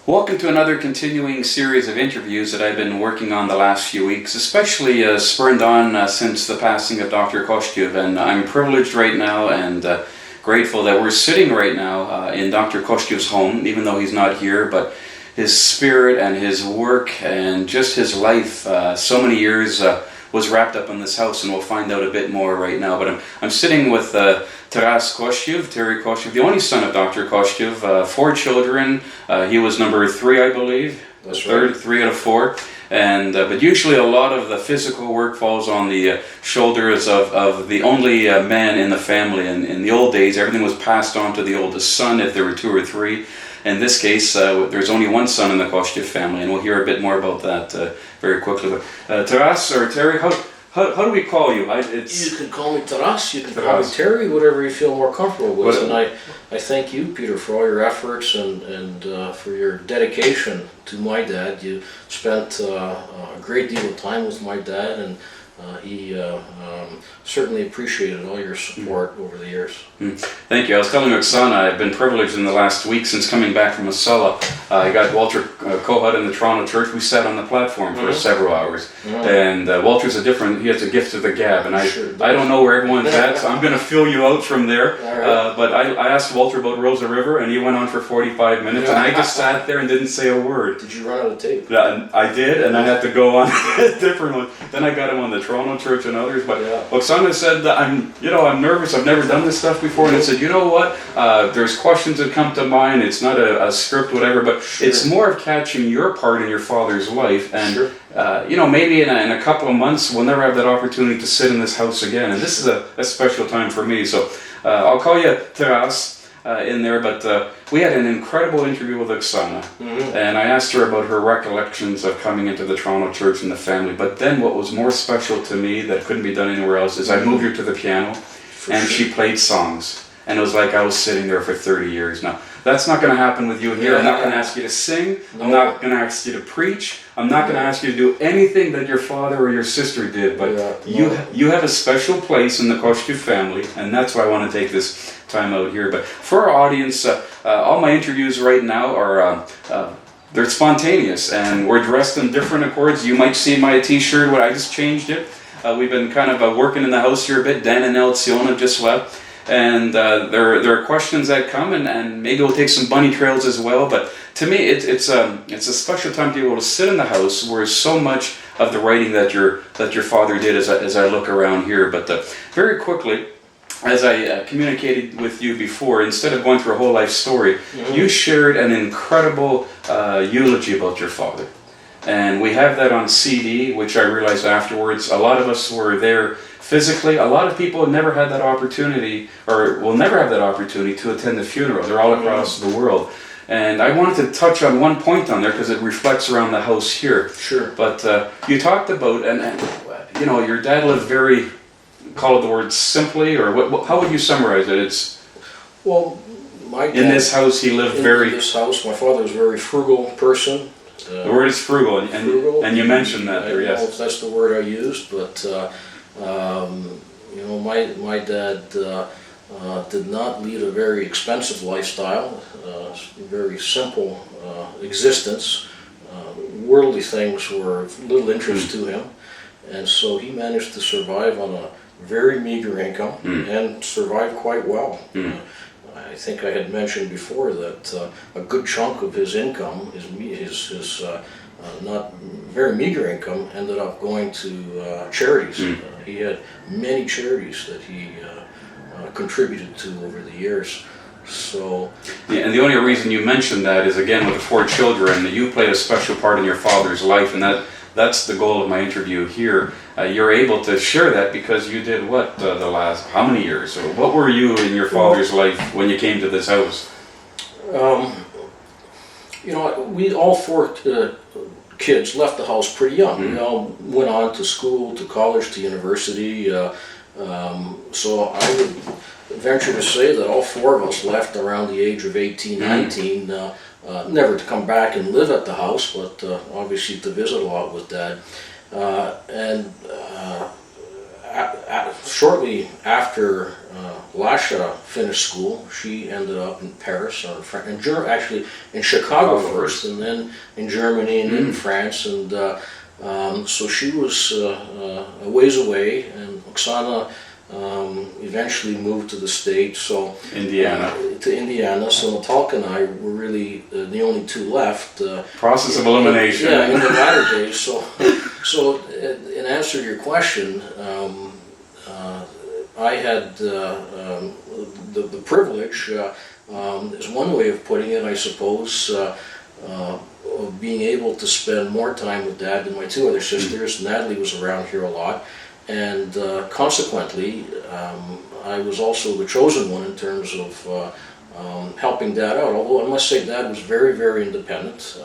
Welcome to another continuing series of interviews that I've been working on the last few weeks, especially spurred on since the passing of Dr. Kostiw. And I'm privileged right now and grateful that we're sitting right now in Dr. Kostiw's home, even though he's not here, but his spirit and his work and just his life, so many years was wrapped up in this house, and we'll find out a bit more right now. But I'm sitting with Taras Kostiw, Terry Kostiw, the only son of Dr. Kostiw, 4 children. He was number 3, I believe. That's Third, right. 3 out of 4. And but usually a lot of the physical work falls on the shoulders of the only man in the family. And in the old days, everything was passed on to the oldest son if there were 2 or 3. In this case, there's only one son in the Kostiw family, and we'll hear a bit more about that very quickly. But Taras or Terry, how do we call you? You can call me Taras, you can call me Taras. Terry, whatever you feel more comfortable with. What- And I thank you, Peter, for all your efforts and for your dedication to my dad. You spent a great deal of time with my dad, and he certainly appreciated all your support over the years. Thank you. I was telling Oksana, I've been privileged in the last week since coming back from Masala. I got Walter Kohut in the Toronto church. We sat on the platform for several hours. And Walter's he has a gift of the gab, and I don't know where everyone's at, so I'm going to fill you out from there. Right. But I asked Walter about Rosa River, and he went on for 45 minutes, and I just sat there and didn't say a word. Did you run out of tape? Yeah, and I did, and I had to go on a different one. Then I got him on the Toronto church and others. But Oksana said that I'm nervous. I've never done this stuff before, and I said, you know what? There's questions that come to mind. It's not a script, whatever, but it's more of catching your part in your father's life. And maybe in a couple of months we'll never have that opportunity to sit in this house again. And this is a special time for me. So I'll call you Taras. In there, but we had an incredible interview with Oksana, and I asked her about her recollections of coming into the Toronto church and the family. But then what was more special to me that couldn't be done anywhere else is I moved her to the piano, and she played songs, and it was like I was sitting there for 30 years. Now, that's not going to happen with you here. I'm not going to ask you to sing. I'm not going to ask you to preach. I'm not going to ask you to do anything that your father or your sister did, but you have a special place in the Kostiw family, and that's why I want to take this time out here. But for our audience, all my interviews right now are they're spontaneous, and we're dressed in different accords. You might see my t-shirt, I just changed it. We've been kind of working in the house here a bit. Dan and Elciona just left. And there are questions that come, and maybe we'll take some bunny trails as well. But to me, it's a special time to be able to sit in the house where so much of the writing that your father did as I look around here. But very quickly, as I communicated with you before, instead of going through a whole life story, you shared an incredible eulogy about your father. And we have that on CD, which I realized afterwards. A lot of us were there physically. A lot of people have never had that opportunity, or will never have that opportunity to attend the funeral. They're all across the world. And I wanted to touch on one point on there because it reflects around the house here. Sure. But you talked about, and your dad lived very, call it the word simply, or how would you summarize it? Well, my dad, in this house he lived in very... this house, my father was a very frugal person. The word is frugal, and you mentioned that there, yes. I don't know if that's the word I used, but my dad did not lead a very expensive lifestyle, very simple existence. Worldly things were of little interest to him, and so he managed to survive on a very meager income and survive quite well. I think I had mentioned before that a good chunk of his income, his not very meager income, ended up going to charities. He had many charities that he contributed to over the years. So, and the only reason you mentioned that is, again, with the 4 children, that you played a special part in your father's life, and that's the goal of my interview here. You're able to share that because you did what the last, how many years? Or what were you in your father's life when you came to this house? We all 4 kids left the house pretty young. We all went on to school, to college, to university. So I would venture to say that all 4 of us left around the age of 18, 19, never to come back and live at the house, but obviously to visit a lot with Dad. And shortly after Lasha finished school, she ended up in Paris, actually in Chicago first, and then in Germany, and then in France, and so she was a ways away, and Oksana eventually moved to the States, so Indiana. To Indiana. So Natalka and I were really the only two left. Process of elimination. Yeah, in the latter days. So in answer to your question, I had the privilege, is one way of putting it, I suppose, of being able to spend more time with Dad than my two other sisters. Natalie was around here a lot, and consequently, I was also the chosen one in terms of helping Dad out. Although I must say Dad was very, very independent.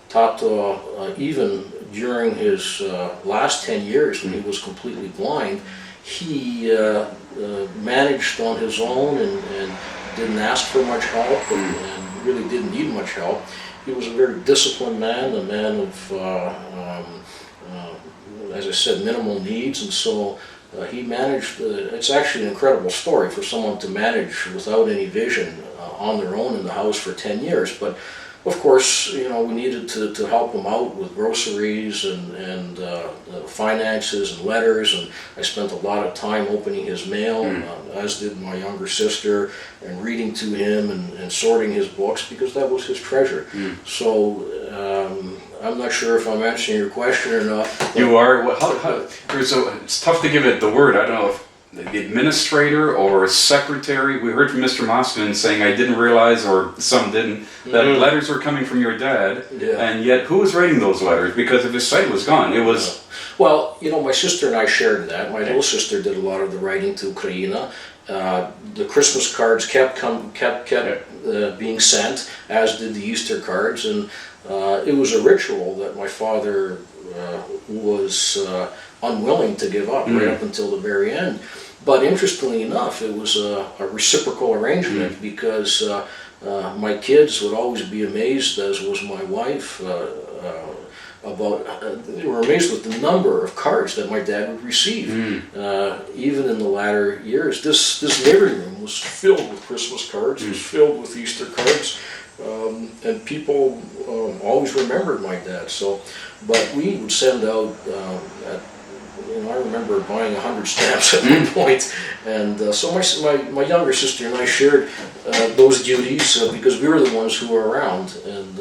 Tato, even during his last 10 years when he was completely blind, he managed on his own and didn't ask for much help and really didn't need much help. He was a very disciplined man, a man of, as I said, minimal needs, and so he managed. It's actually an incredible story for someone to manage without any vision on their own in the house for 10 years. But of course, you know, we needed to help him out with groceries and finances and letters, and I spent a lot of time opening his mail, as did my younger sister, and reading to him and sorting his books, because that was his treasure. So I'm not sure if I'm answering your question or not. You are. It's tough to give it the word. I don't know if the administrator or secretary. We heard from Mr. Moskvin saying, I didn't realize, or some didn't, that letters were coming from your dad, and yet who was writing those letters? Because if his sight was gone, it was... Well, you know, my sister and I shared in that. My little sister did a lot of the writing to Ukraine. The Christmas cards kept being sent, as did the Easter cards, and it was a reciprocal that my father was unwilling to give up right up until the very end. But interestingly enough, it was a reciprocal arrangement, because my kids would always be amazed, as was my wife, they were amazed with the number of cards that my dad would receive. Even in the latter years, this living room was filled with Christmas cards, it was filled with Easter cards, and people always remembered my dad. So, but we would send out, I remember buying 100 stamps at one point, and so my younger sister and I shared those duties, because we were the ones who were around, and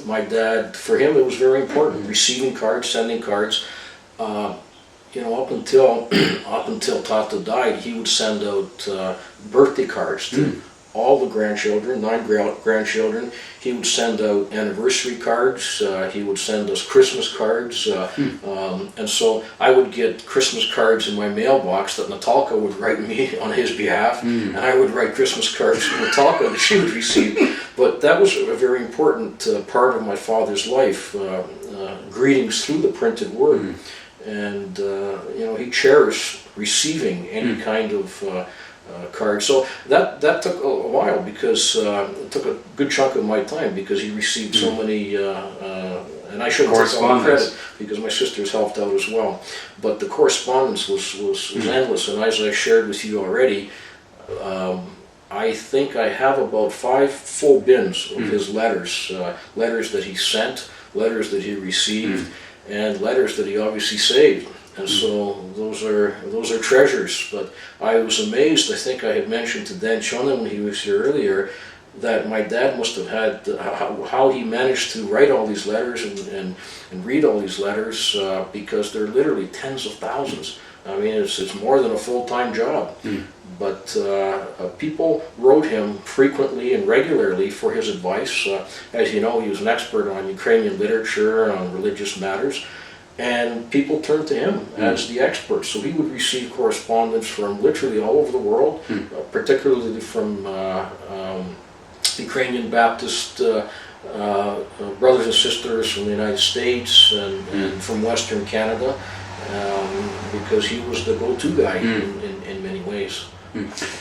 my dad, for him it was very important, receiving cards, sending cards. Up until Tata died, he would send out birthday cards to all the grandchildren, 9 grandchildren. He would send out anniversary cards, he would send us Christmas cards, and so I would get Christmas cards in my mailbox that Natalka would write me on his behalf, and I would write Christmas cards to Natalka that she would receive. But that was a very important part of my father's life, greetings through the printed word. And he cherished receiving any kind of card. So that took a while, because it took a good chunk of my time, because he received so many, and I shouldn't take all the credit, because my sisters helped out as well. But the correspondence was endless, and as I shared with you already, I think I have about 5 full bins of his letters, letters that he sent, letters that he received, and letters that he obviously saved. And so those are treasures. But I was amazed. I think I had mentioned to Dan Chonan when he was here earlier that my dad must have had how he managed to write all these letters and read all these letters, because they're literally tens of thousands. I mean, it's more than a full-time job. But people wrote him frequently and regularly for his advice. As you know, he was an expert on Ukrainian literature, on religious matters, and people turned to him as the expert. So he would receive correspondence from literally all over the world, particularly from Ukrainian Baptist brothers and sisters from the United States and from Western Canada, because he was the go-to guy in many ways.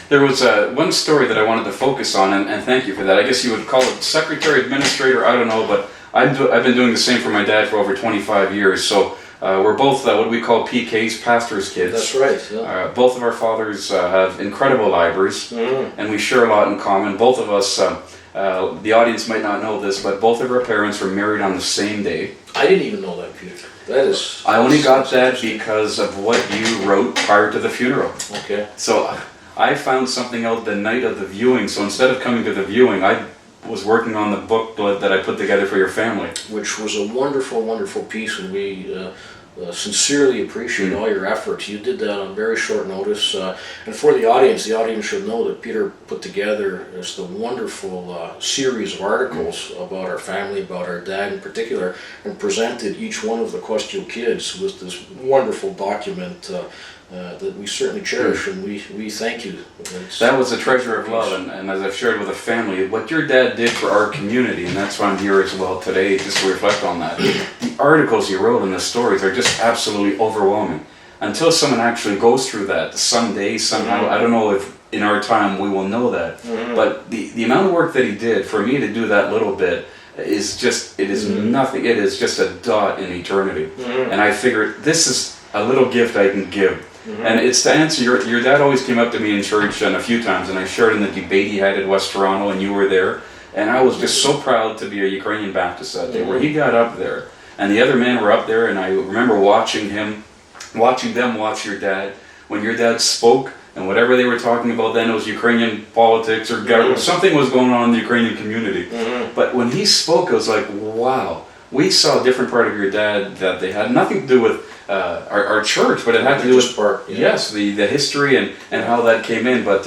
There was one story that I wanted to focus on, and thank you for that. I guess you would call it secretary, administrator, I don't know, but I've been doing the same for my dad for over 25 years. So we're both what we call PKs, pastors' kids. That's right. Yeah. Both of our fathers have incredible libraries, and we share a lot in common. Both of us, the audience might not know this, but both of our parents were married on the same day. I didn't even know that, Peter. That is... I only got that because of what you wrote prior to the funeral. Okay. So I found something out the night of the viewing, so instead of coming to the viewing, I was working on the booklet that I put together for your family. Which was a wonderful, wonderful piece, and we sincerely appreciate all your efforts. You did that on very short notice, and for the audience should know that Peter put together this wonderful series of articles about our family, about our dad in particular, and presented each one of the Kostiw kids with this wonderful document that we certainly cherish, and we thank you. That was a treasure of love, and as I've shared with the family, what your dad did for our community, and that's why I'm here as well today, just to reflect on that. The articles you wrote and the stories are just absolutely overwhelming. Until someone actually goes through that, someday, somehow, I don't know if in our time we will know that, but the amount of work that he did, for me to do that little bit, is just, it is nothing, it is just a dot in eternity. And I figured, this is a little gift I can give. And it's to answer, your dad always came up to me in church and a few times, and I shared in the debate he had at West Toronto, and you were there. And I was just so proud to be a Ukrainian Baptist that day, where he got up there, and the other men were up there, and I remember watching them watch your dad. When your dad spoke, and whatever they were talking about then, it was Ukrainian politics or government, something was going on in the Ukrainian community. But when he spoke, it was like, wow, we saw a different part of your dad that they had nothing to do with our church, but it had to do with yes, the history and how that came in. But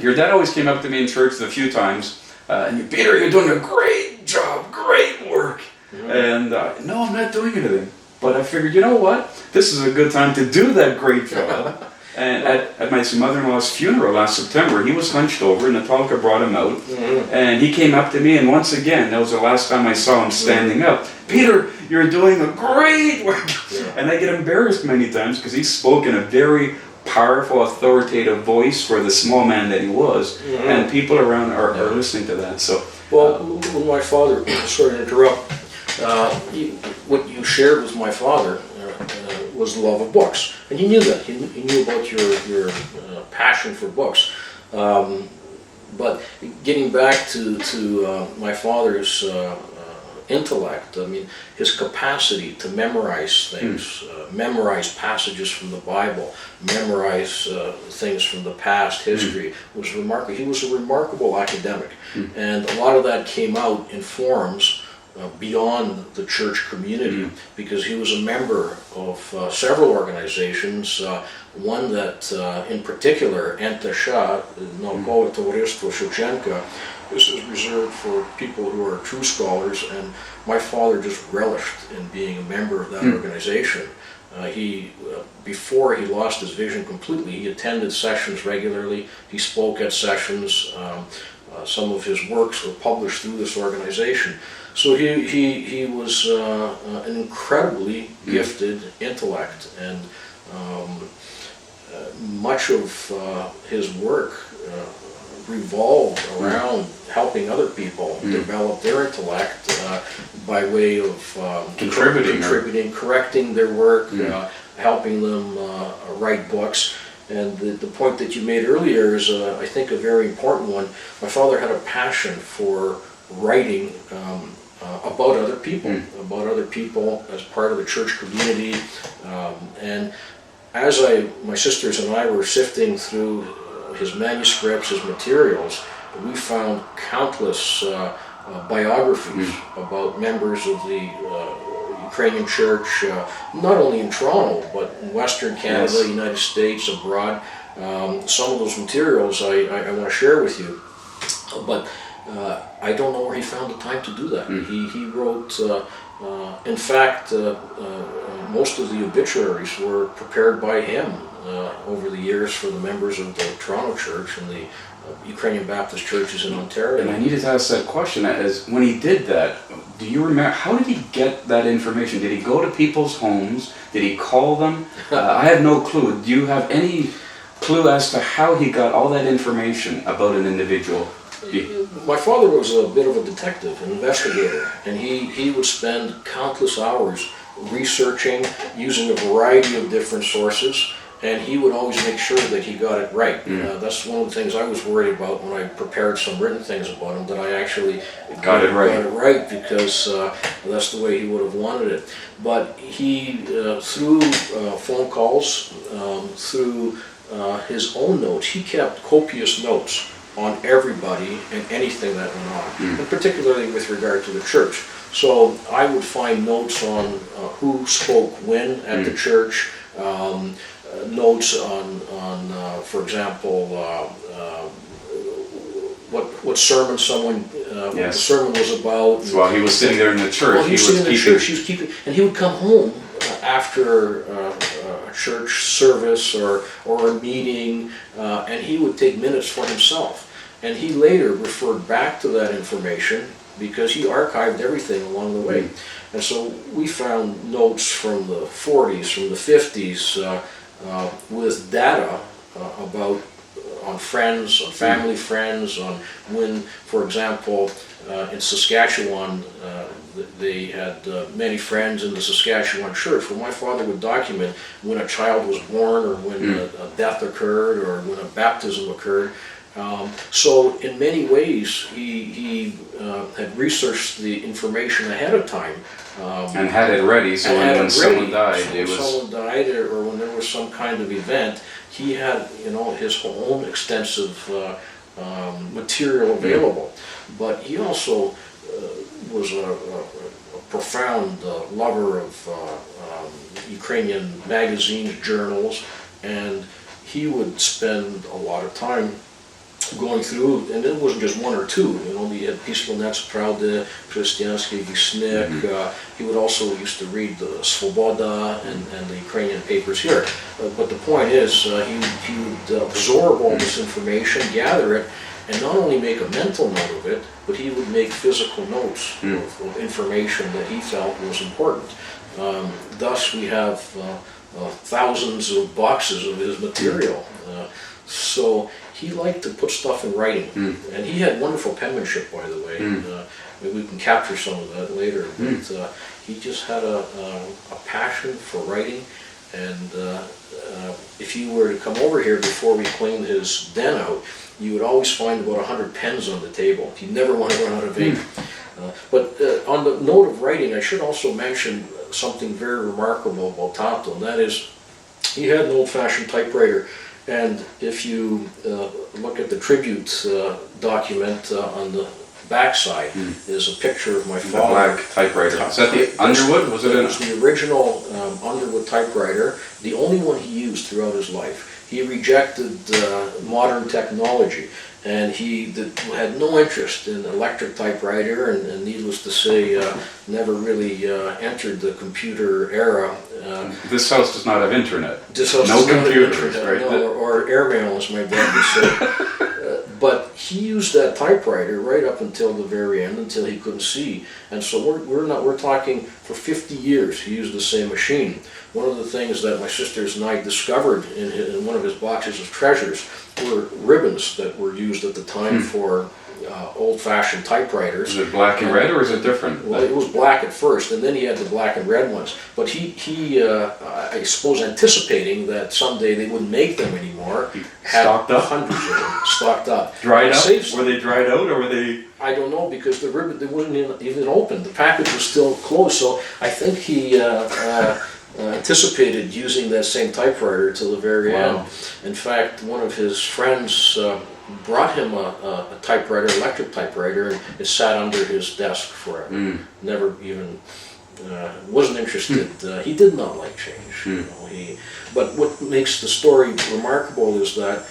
your dad always came up to me in church a few times, and Peter, you're doing a great job, great work. And no, I'm not doing anything. But I figured, you know what? This is a good time to do that great job. And at my mother-in-law's funeral last September, he was hunched over, and Natalka brought him out, and he came up to me, and once again, that was the last time I saw him standing up. Peter, you're doing a great work. And I get embarrassed many times because he spoke in a very powerful, authoritative voice for the small man that he was, and people around are listening to that. So, well, when my father, sorry to interrupt, what you shared with my father was the love of books, and he knew that. He knew about your passion for books. But getting back to my father's intellect, I mean, his capacity to memorize things, memorize passages from the Bible, memorize things from the past, history, was remarkable. He was a remarkable academic, and a lot of that came out in forums beyond the church community, because he was a member of several organizations, one that in particular, Entasha, Naukovo Tovarstvo Shevchenka, this is reserved for people who are true scholars, and my father just relished in being a member of that organization. Before he lost his vision completely, he attended sessions regularly, he spoke at sessions, some of his works were published through this organization. So he was an incredibly gifted intellect, and much of his work revolved around helping other people develop their intellect by way of contributing, correcting their work, helping them write books. And the point that you made earlier is, I think, a very important one. My father had a passion for writing about other people as part of the church community. And as my sisters and I were sifting through his manuscripts, his materials, we found countless biographies about members of the Ukrainian church, not only in Toronto, but in Western Canada, United States, abroad. Some of those materials I want to share with you, but I don't know where he found the time to do that. He wrote, in fact, most of the obituaries were prepared by him over the years for the members of the Toronto Church and the Ukrainian Baptist churches in Ontario. And I needed to ask that question, as when he did that, do you remember, how did he get that information? Did he go to people's homes? Did he call them? I have no clue. Do you have any clue as to how he got all that information about an individual? My father was a bit of a detective, an investigator, and he would spend countless hours researching, using a variety of different sources, and he would always make sure that he got it right. That's one of the things I was worried about when I prepared some written things about him, that I actually Got it right. because that's the way he would have wanted it. But he, through phone calls, through his own notes, he kept copious notes on everybody and anything that went on, and particularly with regard to the church. So I would find notes on who spoke when at the church, notes on for example, what sermon someone, what the sermon was about. So while he was sitting there in the church, he was sitting in the church, he was keeping, and he would come home after a church service or a meeting, and he would take minutes for himself. And he later referred back to that information because he archived everything along the way. And so we found notes from the 40s, from the 50s, with data about on friends, on family friends, on when, for example, in Saskatchewan, they had many friends in the Saskatchewan church. Well, my father would document when a child was born, or when a death occurred, or when a baptism occurred. So in many ways, he had researched the information ahead of time. And had it ready, so when someone died, or when there was some kind of event, he had, his own extensive material available. But he also was a profound lover of Ukrainian magazines, journals, and he would spend a lot of time going through, and it wasn't just one or two. He had Pismonets, Pravda, Chrestiansky, Vysnik. He would also used to read the Svoboda and the Ukrainian papers here. But the point is, he would absorb all this information, gather it, and not only make a mental note of it, but he would make physical notes of information that he felt was important. Thus, we have thousands of boxes of his material. So he liked to put stuff in writing, and he had wonderful penmanship, by the way. Maybe we can capture some of that later. But he just had a passion for writing, and if you were to come over here before we cleaned his den out, you would always find about 100 pens on the table. He never wanted to run out of ink. But on the note of writing, I should also mention something very remarkable about Tato, and that is he had an old-fashioned typewriter. And if you look at the tribute document on the backside, is a picture of my father. The black typewriter. Is that the Underwood? Was it? It was the original Underwood typewriter, the only one he used throughout his life. He rejected modern technology, and he had no interest in electric typewriter, and needless to say, never really entered the computer era. This house does not have internet. This house no does not computers, have internet, right? no, or airmail, as my dad would say. But he used that typewriter right up until the very end, until he couldn't see. And so we're talking for 50 years he used the same machine. One of the things that my sisters and I discovered in one of his boxes of treasures were ribbons that were used at the time for old-fashioned typewriters. Is it black and red, or is it different? Well, it was black at first, and then he had the black and red ones. But he I suppose anticipating that someday they wouldn't make them anymore, had stocked up? hundreds of them stocked up. Dried up? Were they dried out, or were they? I don't know, because the ribbon, they wasn't even open. The package was still closed, so I think he anticipated using that same typewriter till the very end. In fact, one of his friends brought him a typewriter, electric typewriter, and it sat under his desk forever. Never even wasn't interested. He did not like change. But what makes the story remarkable is that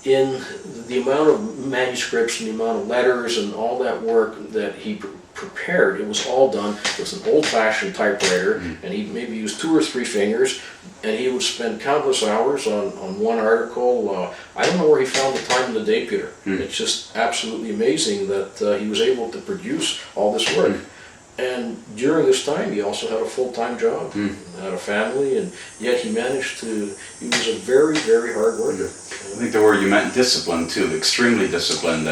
in the amount of manuscripts and the amount of letters and all that work that he prepared, it was all done with an old-fashioned typewriter, and he maybe used 2 or 3 fingers, and he would spend countless hours on one article. I don't know where he found the time in the day, Peter. It's just absolutely amazing that he was able to produce all this work. And during this time, he also had a full-time job, had a family, and yet he managed to, he was a very, very hard worker. I think the word you meant disciplined too, extremely disciplined.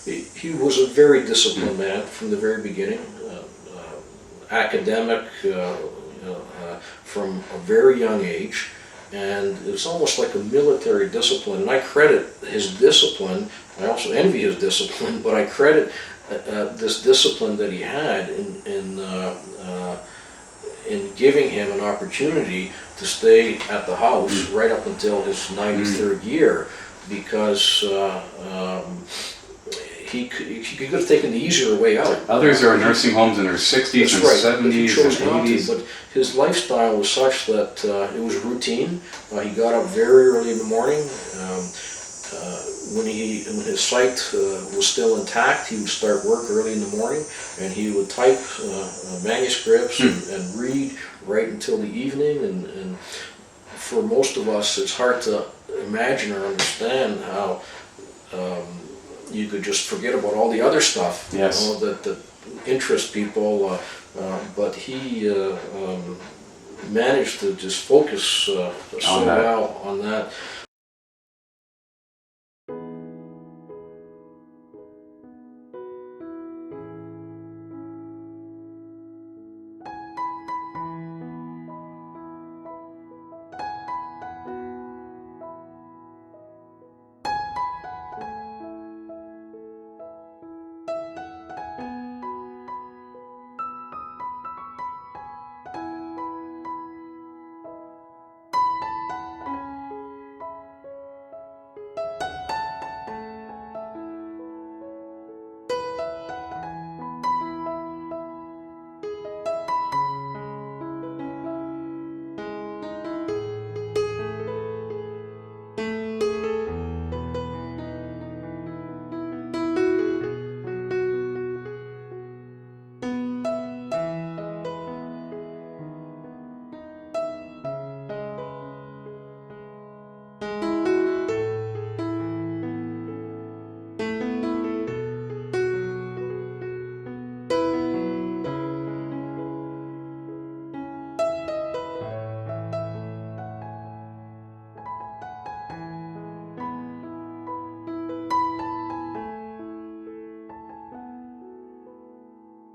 He was a very disciplined man from the very beginning. academic from a very young age, and it's almost like a military discipline. And I credit his discipline. I also envy his discipline, but I credit this discipline that he had in giving him an opportunity to stay at the house right up until his 93rd year, because he could have taken the easier way out. Others are in nursing homes in their 60s and That's right, but he 70s chose and not to. 80s. But his lifestyle was such that it was routine. He got up very early in the morning. When his sight was still intact, he would start work early in the morning, and he would type manuscripts and read right until the evening. And for most of us, it's hard to imagine or understand how you could just forget about all the other stuff, Yes. you know, that interests people. But he managed to just focus so On that. well on that.